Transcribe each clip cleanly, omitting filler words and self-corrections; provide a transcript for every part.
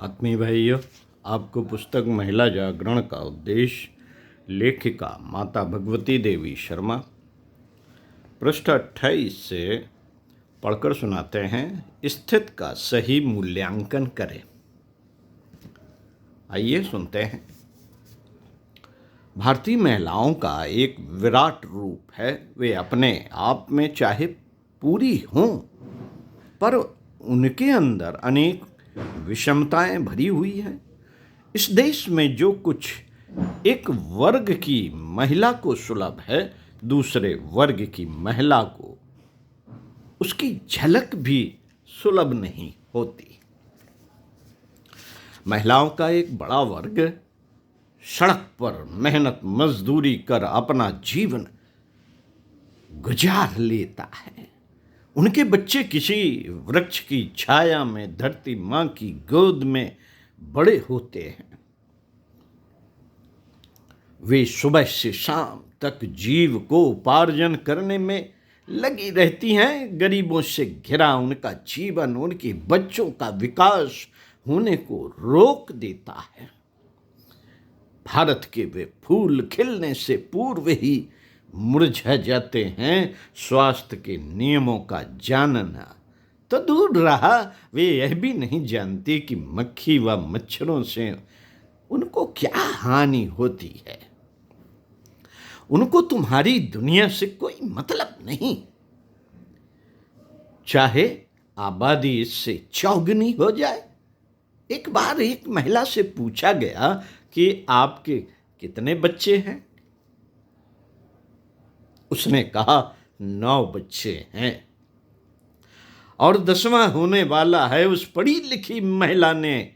आत्मीय भाइयों, आपको पुस्तक महिला जागरण का उद्देश्य लेखिका माता भगवती देवी शर्मा पृष्ठ 28 से पढ़कर सुनाते हैं। स्थिति का सही मूल्यांकन करें। आइए सुनते हैं। भारतीय महिलाओं का एक विराट रूप है। वे अपने आप में चाहे पूरी हों, पर उनके अंदर अनेक विषमताएं भरी हुई हैं। इस देश में जो कुछ एक वर्ग की महिला को सुलभ है, दूसरे वर्ग की महिला को उसकी झलक भी सुलभ नहीं होती। महिलाओं का एक बड़ा वर्ग सड़क पर मेहनत मजदूरी कर अपना जीवन गुजार लेता है। उनके बच्चे किसी वृक्ष की छाया में धरती मां की गोद में बड़े होते हैं। वे सुबह से शाम तक जीव को उपार्जन करने में लगी रहती हैं। गरीबों से घिरा उनका जीवन उनके बच्चों का विकास होने को रोक देता है। भारत के वे फूल खिलने से पूर्व ही मुरझा जाते हैं। स्वास्थ्य के नियमों का जानना तो दूर रहा, वे यह भी नहीं जानती कि मक्खी व मच्छरों से उनको क्या हानि होती है। उनको तुम्हारी दुनिया से कोई मतलब नहीं, चाहे आबादी इससे चौगुनी हो जाए। एक बार एक महिला से पूछा गया कि आपके कितने बच्चे हैं? उसने कहा 9 बच्चे हैं और 10वां होने वाला है। उस पढ़ी लिखी महिला ने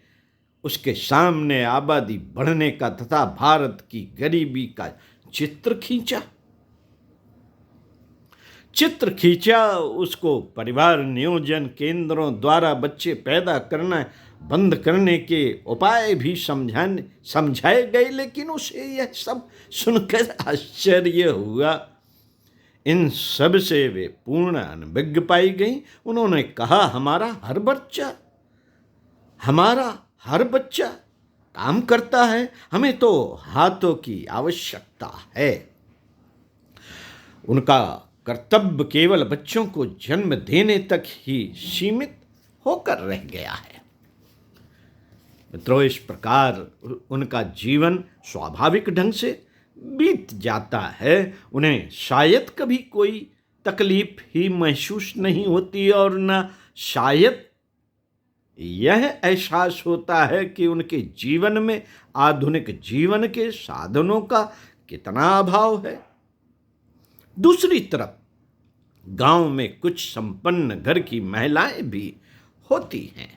उसके सामने आबादी बढ़ने का तथा भारत की गरीबी का चित्र खींचा। उसको परिवार नियोजन केंद्रों द्वारा बच्चे पैदा करना बंद करने के उपाय भी समझाए गए, लेकिन उसे यह सब सुनकर आश्चर्य हुआ। इन सब से वे पूर्ण अनभिज्ञ पाई गई। उन्होंने कहा, हमारा हर बच्चा काम करता है, हमें तो हाथों की आवश्यकता है। उनका कर्तव्य केवल बच्चों को जन्म देने तक ही सीमित होकर रह गया है। मित्रों, इस प्रकार उनका जीवन स्वाभाविक ढंग से बीत जाता है। उन्हें शायद कभी कोई तकलीफ ही महसूस नहीं होती और न शायद यह एहसास होता है कि उनके जीवन में आधुनिक जीवन के साधनों का कितना अभाव है। दूसरी तरफ गांव में कुछ संपन्न घर की महिलाएं भी होती हैं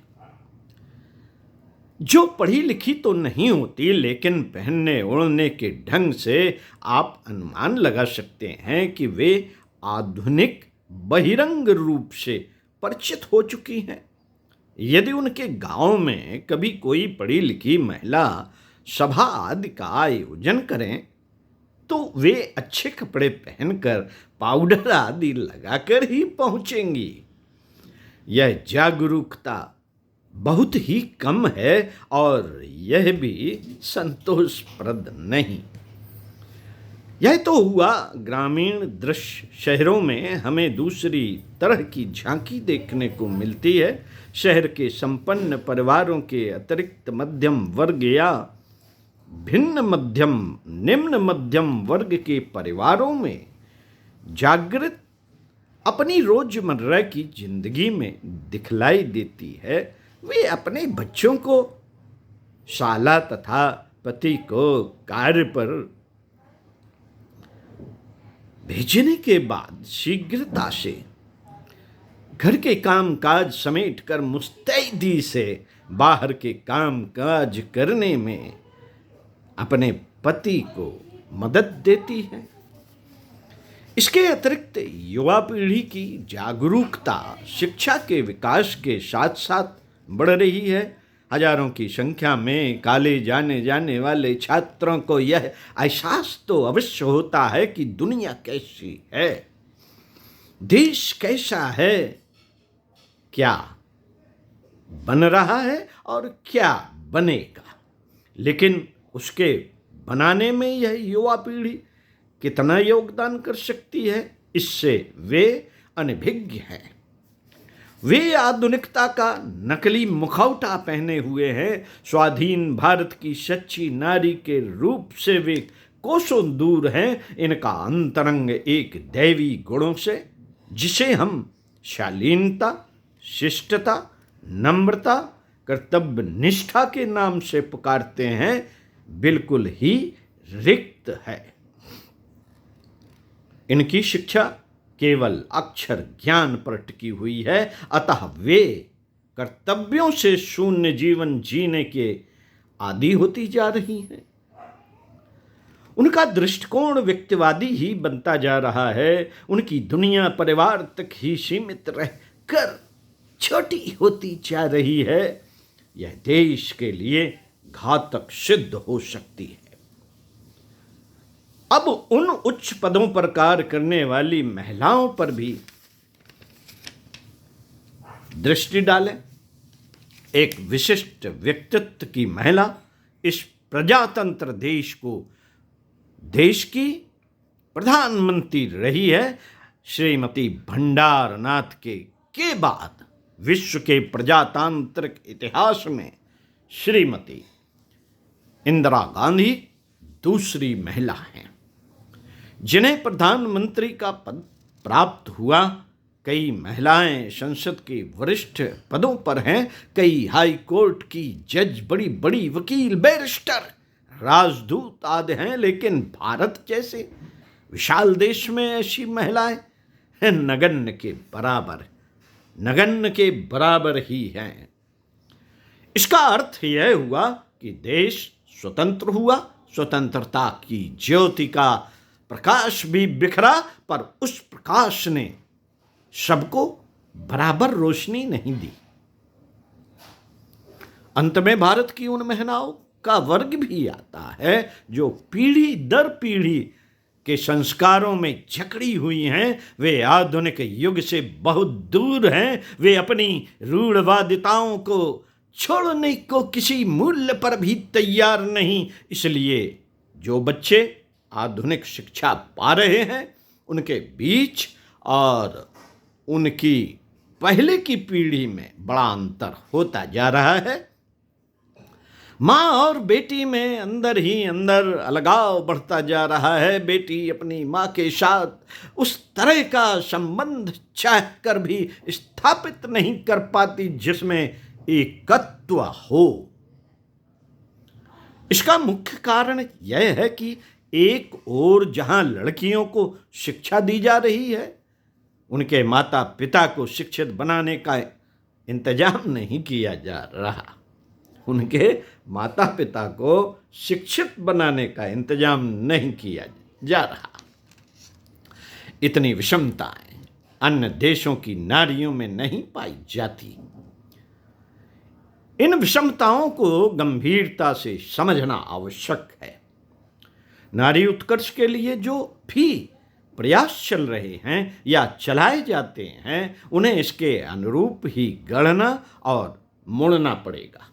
जो पढ़ी लिखी तो नहीं होती, लेकिन पहनने ओढ़ने के ढंग से आप अनुमान लगा सकते हैं कि वे आधुनिक बहिरंग रूप से परिचित हो चुकी हैं। यदि उनके गांव में कभी कोई पढ़ी लिखी महिला सभा आदि का आयोजन करें तो वे अच्छे कपड़े पहनकर पाउडर आदि लगाकर ही पहुंचेंगी। यह जागरूकता बहुत ही कम है और यह भी संतोषप्रद नहीं। यह तो हुआ ग्रामीण दृश्य। शहरों में हमें दूसरी तरह की झांकी देखने को मिलती है। शहर के संपन्न परिवारों के अतिरिक्त मध्यम वर्ग या निम्न मध्यम वर्ग के परिवारों में जागृत अपनी रोजमर्रा की जिंदगी में दिखलाई देती है। वे अपने बच्चों को शाला तथा पति को कार्य पर भेजने के बाद शीघ्रता से घर के काम काज समेट कर मुस्तैदी से बाहर के काम काज करने में अपने पति को मदद देती है। इसके अतिरिक्त युवा पीढ़ी की जागरूकता शिक्षा के विकास के साथ साथ बढ़ रही है। हजारों की संख्या में कॉलेज जाने वाले छात्रों को यह एहसास तो अवश्य होता है कि दुनिया कैसी है, देश कैसा है। क्या बन रहा है और क्या बनेगा। लेकिन उसके बनाने में यह युवा पीढ़ी कितना योगदान कर सकती है, इससे वे अनभिज्ञ हैं। वे आधुनिकता का नकली मुखौटा पहने हुए हैं। स्वाधीन भारत की सच्ची नारी के रूप से वे कोसों दूर हैं। इनका अंतरंग एक दैवी गुणों से, जिसे हम शालीनता, शिष्टता, नम्रता, कर्तव्य निष्ठा के नाम से पुकारते हैं, बिल्कुल ही रिक्त है। इनकी शिक्षा केवल अक्षर ज्ञान पर टिकी हुई है, अतः वे कर्तव्यों से शून्य जीवन जीने के आदी होती जा रही हैं। उनका दृष्टिकोण व्यक्तिवादी ही बनता जा रहा है। उनकी दुनिया परिवार तक ही सीमित रहकर छोटी होती जा रही है। यह देश के लिए घातक सिद्ध हो सकती है। अब उन उच्च पदों पर कार्य करने वाली महिलाओं पर भी दृष्टि डालें। एक विशिष्ट व्यक्तित्व की महिला इस प्रजातंत्र देश की प्रधानमंत्री रही है। श्रीमती भंडारनाथ के बाद विश्व के प्रजातांत्रिक इतिहास में श्रीमती इंदिरा गांधी दूसरी महिला हैं जिन्हें प्रधानमंत्री का पद प्राप्त हुआ। कई महिलाएं संसद के वरिष्ठ पदों पर हैं। कई हाई कोर्ट की जज, बड़ी बड़ी वकील, बैरिस्टर, राजदूत आदि हैं। लेकिन भारत जैसे विशाल देश में ऐसी महिलाएं नगण्य के बराबर ही हैं। इसका अर्थ यह हुआ कि देश स्वतंत्र हुआ। स्वतंत्रता की ज्योति का प्रकाश भी बिखरा, पर उस प्रकाश ने सबको बराबर रोशनी नहीं दी। अंत में भारत की उन महिलाओं का वर्ग भी आता है जो पीढ़ी दर पीढ़ी के संस्कारों में जकड़ी हुई हैं। वे आधुनिक युग से बहुत दूर हैं। वे अपनी रूढ़वादिताओं को छोड़ने को किसी मूल्य पर भी तैयार नहीं। इसलिए जो बच्चे आधुनिक शिक्षा पा रहे हैं, उनके बीच और उनकी पहले की पीढ़ी में बड़ा अंतर होता जा रहा है। माँ और बेटी में अंदर ही अंदर अलगाव बढ़ता जा रहा है। बेटी अपनी माँ के साथ उस तरह का संबंध चाहकर भी स्थापित नहीं कर पाती जिसमें एकत्व हो। इसका मुख्य कारण यह है कि एक ओर जहां लड़कियों को शिक्षा दी जा रही है, उनके माता पिता को शिक्षित बनाने का इंतजाम नहीं किया जा रहा। उनके माता पिता को शिक्षित बनाने का इंतजाम नहीं किया जा रहा। इतनी विषमताएं अन्य देशों की नारियों में नहीं पाई जाती। इन विषमताओं को गंभीरता से समझना आवश्यक है। नारी उत्कर्ष के लिए जो भी प्रयास चल रहे हैं या चलाए जाते हैं, उन्हें इसके अनुरूप ही गढ़ना और मुड़ना पड़ेगा।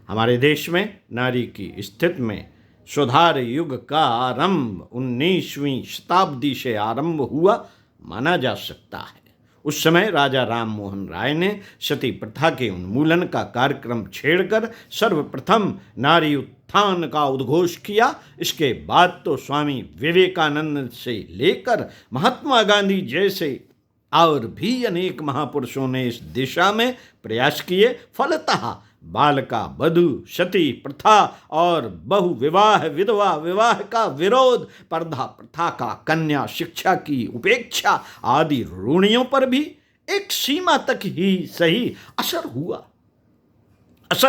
हमारे देश में नारी की स्थिति में सुधार युग का आरंभ 19वीं शताब्दी से आरंभ हुआ माना जा सकता है। उस समय राजा राम मोहन राय ने सती प्रथा के उन्मूलन का कार्यक्रम छेड़कर सर्वप्रथम नारी उत्थान का उद्घोष किया। इसके बाद तो स्वामी विवेकानंद से लेकर महात्मा गांधी जैसे और भी अनेक महापुरुषों ने इस दिशा में प्रयास किए। फलतः बालिका बधू, सती प्रथा और बहु विवाह, विधवा विवाह का विरोध, पर्दा प्रथा का कन्या शिक्षा की उपेक्षा आदि रूढ़ियों पर भी एक सीमा तक ही सही असर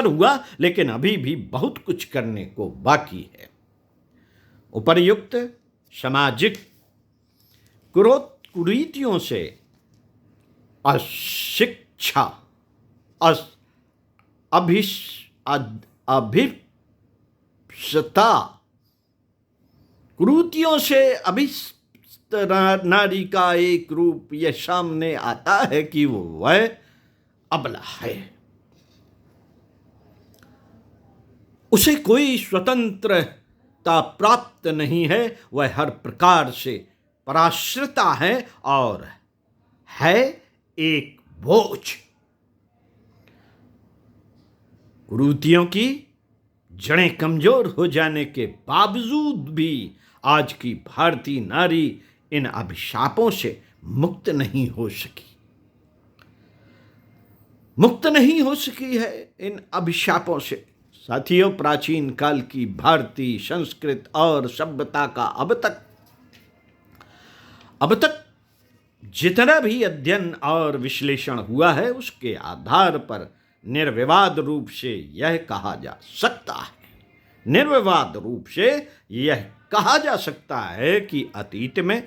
हुआ, लेकिन अभी भी बहुत कुछ करने को बाकी है। उपर्युक्त सामाजिक कुरीतियों से अशिक्षा, अभिप्सता कुरीतियों से अभिस्त नारी का एक रूप यह सामने आता है कि वह अबला है। उसे कोई स्वतंत्रता प्राप्त नहीं है, वह हर प्रकार से पराश्रिता है और है एक बोझ। कुरीतियों की जड़ें कमजोर हो जाने के बावजूद भी आज की भारतीय नारी इन अभिशापों से मुक्त नहीं हो सकी, मुक्त नहीं हो सकी है इन अभिशापों से। साथियों, प्राचीन काल की भारतीय संस्कृति और सभ्यता का अब तक जितना भी अध्ययन और विश्लेषण हुआ है, उसके आधार पर निर्विवाद रूप से यह कहा जा सकता है, निर्विवाद रूप से यह कहा जा सकता है कि अतीत में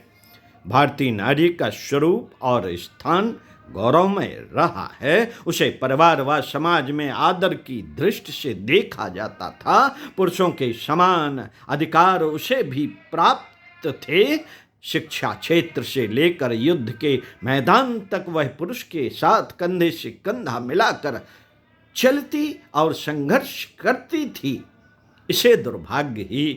भारतीय नारी का स्वरूप और स्थान गौरवमय रहा है। उसे परिवार व समाज में आदर की दृष्टि से देखा जाता था। पुरुषों के समान अधिकार उसे भी प्राप्त थे। शिक्षा क्षेत्र से लेकर युद्ध के मैदान तक वह पुरुष के साथ कंधे से कंधा मिलाकर चलती और संघर्ष करती थी। इसे दुर्भाग्य ही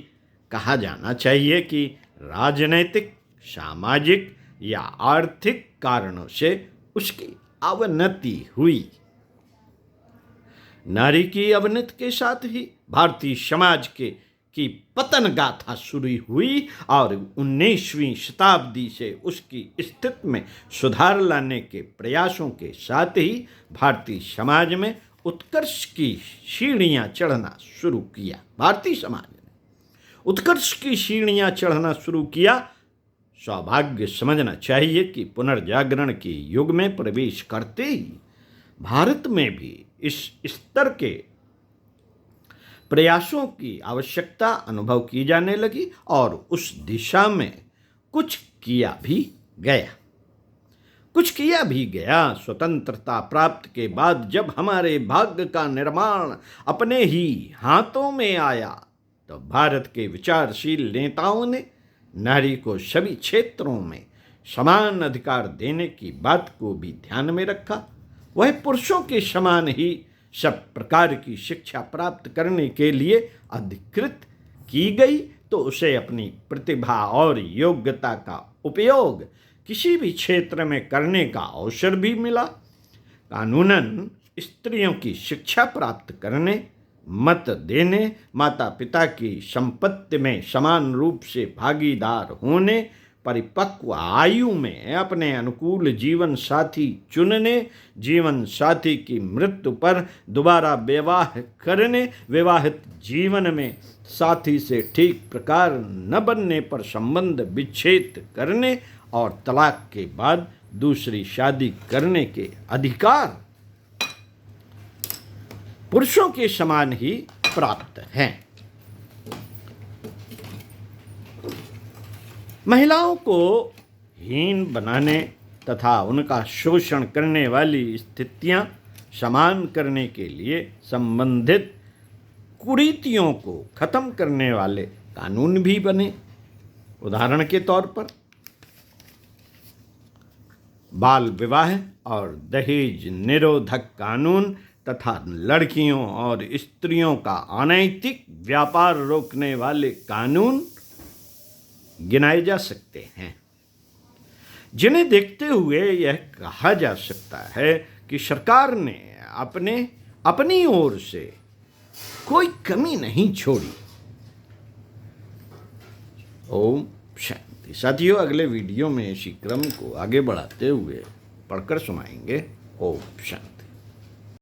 कहा जाना चाहिए कि राजनैतिक, सामाजिक या आर्थिक कारणों से उसकी अवनति हुई। नारी की अवनति के साथ ही भारतीय समाज की पतन गाथा शुरू हुई और 19वीं शताब्दी से उसकी स्थिति में सुधार लाने के प्रयासों के साथ ही भारतीय समाज में उत्कर्ष की सीढ़ियां चढ़ना शुरू किया। भारतीय समाज ने उत्कर्ष की सीढ़ियां चढ़ना शुरू किया। सौभाग्य समझना चाहिए कि पुनर्जागरण के युग में प्रवेश करते ही भारत में भी इस स्तर के प्रयासों की आवश्यकता अनुभव की जाने लगी और उस दिशा में कुछ किया भी गया। स्वतंत्रता प्राप्त के बाद जब हमारे भाग्य का निर्माण अपने ही हाथों में आया, तो भारत के विचारशील नेताओं ने नारी को सभी क्षेत्रों में समान अधिकार देने की बात को भी ध्यान में रखा। वह पुरुषों के समान ही सब प्रकार की शिक्षा प्राप्त करने के लिए अधिकृत की गई, तो उसे अपनी प्रतिभा और योग्यता का उपयोग किसी भी क्षेत्र में करने का अवसर भी मिला। कानूनन स्त्रियों की शिक्षा प्राप्त करने, मत देने, माता पिता की संपत्ति में समान रूप से भागीदार होने, परिपक्व आयु में अपने अनुकूल जीवन साथी चुनने, जीवन साथी की मृत्यु पर दोबारा विवाह करने, विवाहित जीवन में साथी से ठीक प्रकार न बनने पर संबंध विच्छेद करने और तलाक के बाद दूसरी शादी करने के अधिकार पुरुषों के समान ही प्राप्त हैं। महिलाओं को हीन बनाने तथा उनका शोषण करने वाली स्थितियां समान करने के लिए संबंधित कुरीतियों को खत्म करने वाले कानून भी बने। उदाहरण के तौर पर बाल विवाह और दहेज निरोधक कानून तथा लड़कियों और स्त्रियों का अनैतिक व्यापार रोकने वाले कानून गिनाए जा सकते हैं, जिन्हें देखते हुए यह कहा जा सकता है कि सरकार ने अपनी ओर से कोई कमी नहीं छोड़ी। ओम शांति। साथियों, अगले वीडियो में इसी क्रम को आगे बढ़ाते हुए पढ़कर सुनाएंगे। ओम शांति।